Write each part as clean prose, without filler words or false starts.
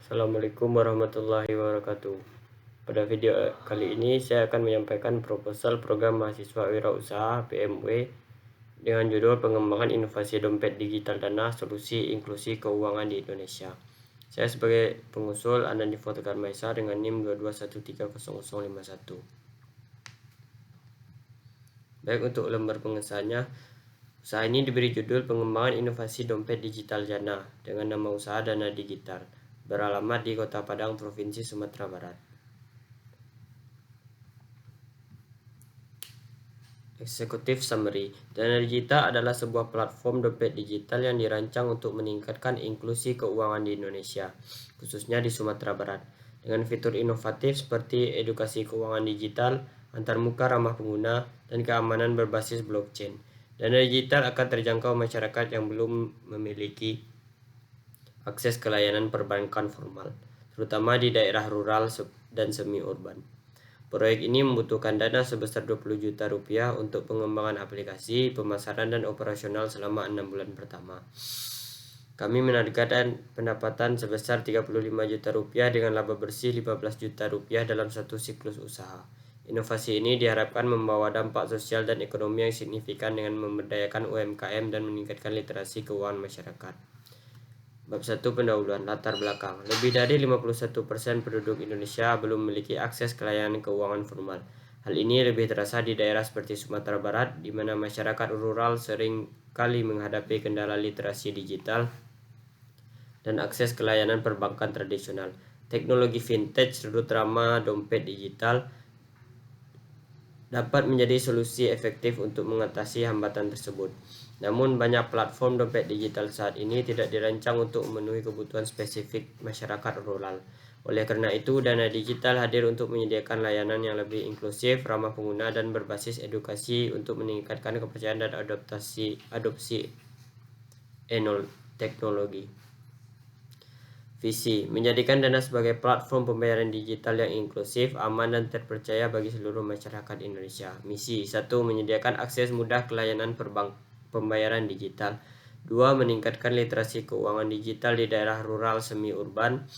Assalamualaikum warahmatullahi wabarakatuh. Pada video kali ini saya akan menyampaikan proposal program mahasiswa wirausaha PMW dengan judul Pengembangan Inovasi Dompet Digital Dana Solusi Inklusi Keuangan di Indonesia. Saya sebagai pengusul Anandi Fotogar Maesa dengan NIM 22130051. Baik, untuk lembar pengesahannya, usaha ini diberi judul Pengembangan Inovasi Dompet Digital Dana dengan nama usaha Dana Digital, beralamat di Kota Padang, Provinsi Sumatera Barat. Executive Summary. Dana Digital adalah sebuah platform dompet digital yang dirancang untuk meningkatkan inklusi keuangan di Indonesia, khususnya di Sumatera Barat, dengan fitur inovatif seperti edukasi keuangan digital, antarmuka ramah pengguna, dan keamanan berbasis blockchain. Dana digital akan terjangkau masyarakat yang belum memiliki akses ke layanan perbankan formal, terutama di daerah rural dan semi-urban. Proyek ini membutuhkan dana sebesar 20 juta rupiah untuk pengembangan aplikasi, pemasaran, dan operasional selama 6 bulan pertama. Kami menargetkan pendapatan sebesar 35 juta rupiah dengan laba bersih 15 juta rupiah dalam satu siklus usaha. Inovasi ini diharapkan membawa dampak sosial dan ekonomi yang signifikan dengan memberdayakan UMKM dan meningkatkan literasi keuangan masyarakat. Bab 1, pendahuluan latar belakang. Lebih dari 51% penduduk Indonesia belum memiliki akses ke layanan keuangan formal. Hal ini lebih terasa di daerah seperti Sumatera Barat, di mana masyarakat rural sering kali menghadapi kendala literasi digital dan akses ke layanan perbankan tradisional. Teknologi vintage, terutama dompet digital, dapat menjadi solusi efektif untuk mengatasi hambatan tersebut. Namun, banyak platform dompet digital saat ini tidak dirancang untuk memenuhi kebutuhan spesifik masyarakat rural. Oleh karena itu, Dana Digital hadir untuk menyediakan layanan yang lebih inklusif, ramah pengguna, dan berbasis edukasi untuk meningkatkan kepercayaan dan adopsi teknologi. Visi, menjadikan Dana sebagai platform pembayaran digital yang inklusif, aman, dan terpercaya bagi seluruh masyarakat Indonesia. Misi 1. Menyediakan akses mudah ke layanan pembayaran digital. 2. Meningkatkan literasi keuangan digital di daerah rural semi-urban.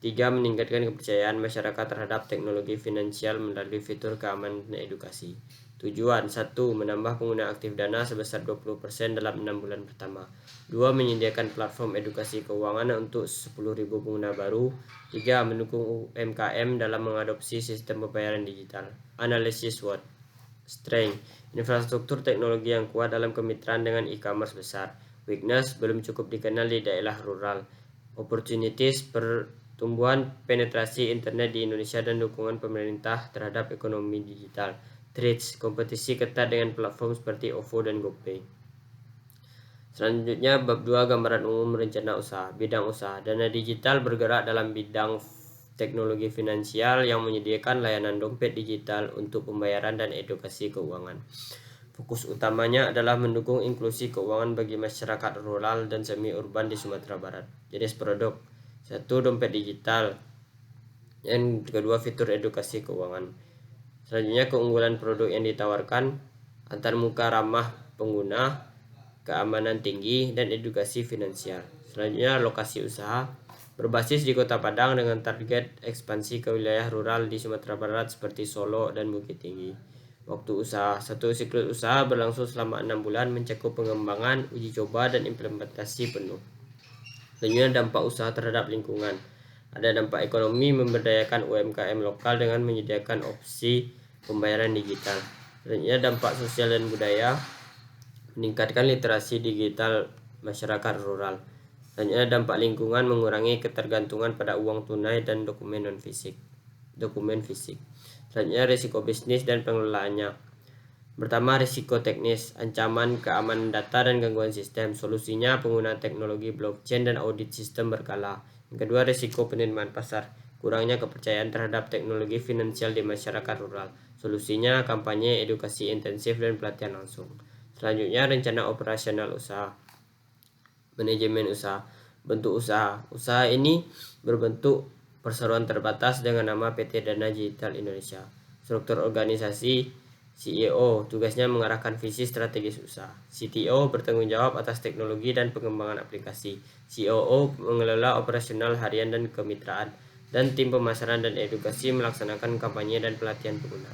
3. Meningkatkan kepercayaan masyarakat terhadap teknologi finansial melalui fitur keamanan dan edukasi. Tujuan 1. Menambah pengguna aktif Dana sebesar 20% dalam 6 bulan pertama. 2. Menyediakan platform edukasi keuangan untuk 10.000 pengguna baru. 3. Mendukung UMKM dalam mengadopsi sistem pembayaran digital. Analisis SWOT. Strength, infrastruktur teknologi yang kuat dalam kemitraan dengan e-commerce besar. Weakness, belum cukup dikenal di daerah rural. Opportunities, pertumbuhan penetrasi internet di Indonesia dan dukungan pemerintah terhadap ekonomi digital. Threats, kompetisi ketat dengan platform seperti OVO dan GoPay. Selanjutnya, bab 2, gambaran umum rencana usaha. Bidang usaha. Dana Digital bergerak dalam bidang teknologi finansial yang menyediakan layanan dompet digital untuk pembayaran dan edukasi keuangan. Fokus utamanya adalah mendukung inklusi keuangan bagi masyarakat rural dan semi-urban di Sumatera Barat. Jenis produk. 1. Dompet digital. Yang kedua, fitur edukasi keuangan. Selanjutnya, keunggulan produk yang ditawarkan: antarmuka ramah pengguna, keamanan tinggi, dan edukasi finansial. Selanjutnya, lokasi usaha. Berbasis di Kota Padang dengan target ekspansi ke wilayah rural di Sumatera Barat seperti Solo dan Bukit Tinggi. Waktu usaha. Satu siklus usaha berlangsung selama 6 bulan, mencakup pengembangan, uji coba, dan implementasi penuh. Selanjutnya, dampak usaha terhadap lingkungan. Ada dampak ekonomi: memberdayakan UMKM lokal dengan menyediakan opsi pembayaran digital. Selanjutnya, dampak sosial dan budaya: meningkatkan literasi digital masyarakat rural. Selanjutnya, dampak lingkungan: mengurangi ketergantungan pada uang tunai dan dokumen fisik. Selanjutnya, risiko bisnis dan pengelolaannya. Pertama, risiko teknis: ancaman keamanan data dan gangguan sistem. Solusinya, penggunaan teknologi blockchain dan audit sistem berkala. Yang kedua, risiko penerimaan pasar: kurangnya kepercayaan terhadap teknologi finansial di masyarakat rural. Solusinya, kampanye edukasi intensif dan pelatihan langsung. Selanjutnya, rencana operasional usaha. Manajemen usaha. Bentuk usaha. Usaha ini berbentuk perseroan terbatas dengan nama PT Dana Digital Indonesia. Struktur organisasi: CEO tugasnya mengarahkan visi strategis usaha. CTO bertanggung jawab atas teknologi dan pengembangan aplikasi. COO mengelola operasional harian dan kemitraan. Dan tim pemasaran dan edukasi melaksanakan kampanye dan pelatihan pengguna.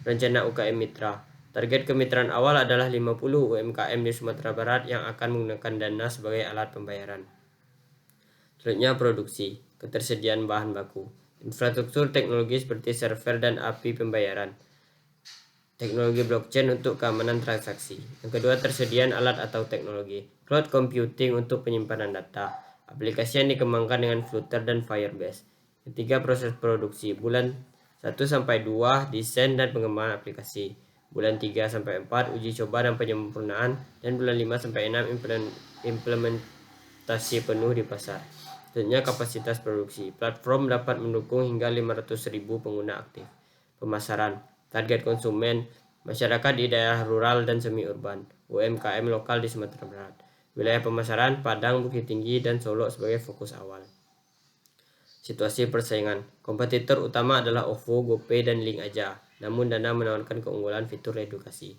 Rencana UKM Mitra. Target kemitraan awal adalah 50 UMKM di Sumatera Barat yang akan menggunakan dana sebagai alat pembayaran. Selanjutnya produksi, ketersediaan bahan baku, infrastruktur teknologi seperti server dan API pembayaran, teknologi blockchain untuk keamanan transaksi. Yang kedua, tersediaan alat atau teknologi, cloud computing untuk penyimpanan data, aplikasi yang dikembangkan dengan Flutter dan Firebase. Ketiga, proses produksi, bulan 1-2 desain dan pengembangan aplikasi, bulan 3-4 uji coba dan penyempurnaan, dan bulan 5-6 implementasi penuh di pasar. Selanjutnya, kapasitas produksi, platform dapat mendukung hingga 500.000 pengguna aktif. Pemasaran, target konsumen, masyarakat di daerah rural dan semi-urban, UMKM lokal di Sumatera Barat. Wilayah pemasaran, Padang, Bukit Tinggi, dan Solo sebagai fokus awal. Situasi persaingan, kompetitor utama adalah OVO, GoPay, dan Link Aja. Namun Dana menawarkan keunggulan fitur edukasi.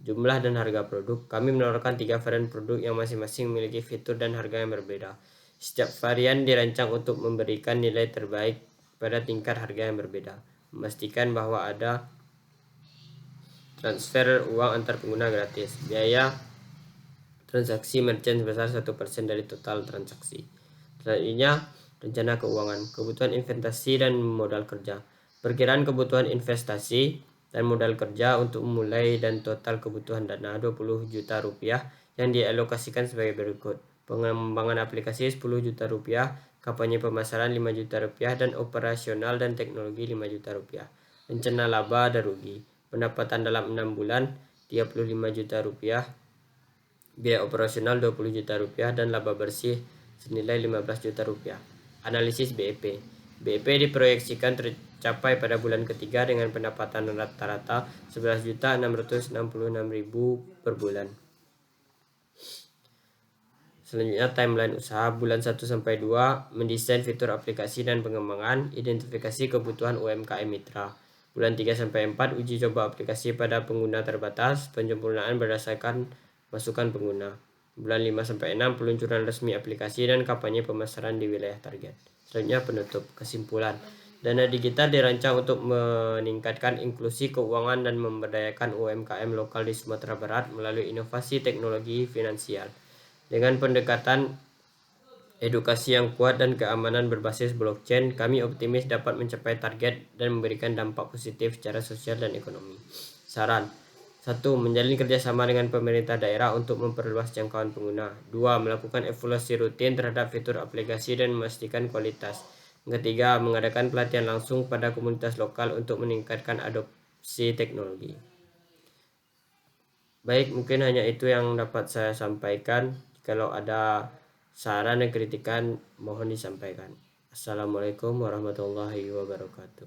Jumlah dan harga produk, kami menawarkan 3 varian produk yang masing-masing memiliki fitur dan harga yang berbeda. Setiap varian dirancang untuk memberikan nilai terbaik pada tingkat harga yang berbeda. Memastikan bahwa ada transfer uang antar pengguna gratis. Biaya transaksi merchant sebesar 1% dari total transaksi. Selanjutnya, rencana keuangan, kebutuhan investasi dan modal kerja. Perkiraan kebutuhan investasi dan modal kerja untuk memulai dan total kebutuhan dana 20 juta rupiah yang dialokasikan sebagai berikut. Pengembangan aplikasi 10 juta rupiah, kampanye pemasaran 5 juta rupiah, dan operasional dan teknologi 5 juta rupiah. Rencana laba dan rugi, pendapatan dalam 6 bulan 35 juta rupiah, biaya operasional 20 juta rupiah, dan laba bersih senilai 15 juta rupiah. Analisis BEP. BEP diproyeksikan tercapai pada bulan ketiga dengan pendapatan rata-rata 11.666.000 per bulan. Selanjutnya, timeline usaha bulan 1-2, mendesain fitur aplikasi dan pengembangan, identifikasi kebutuhan UMKM mitra. Bulan 3-4, uji coba aplikasi pada pengguna terbatas, penyempurnaan berdasarkan masukan pengguna. Bulan 5-6, peluncuran resmi aplikasi dan kampanye pemasaran di wilayah target. Selanjutnya, penutup. Kesimpulan, dana digital dirancang untuk meningkatkan inklusi keuangan dan memberdayakan UMKM lokal di Sumatera Barat melalui inovasi teknologi finansial. Dengan pendekatan edukasi yang kuat dan keamanan berbasis blockchain, kami optimis dapat mencapai target dan memberikan dampak positif secara sosial dan ekonomi. Saran: 1. Menjalin kerjasama dengan pemerintah daerah untuk memperluas jangkauan pengguna. 2. Melakukan evaluasi rutin terhadap fitur aplikasi dan memastikan kualitas. Ketiga, mengadakan pelatihan langsung pada komunitas lokal untuk meningkatkan adopsi teknologi. Baik, mungkin hanya itu yang dapat saya sampaikan. Kalau ada saran dan kritikan, mohon disampaikan. Assalamualaikum warahmatullahi wabarakatuh.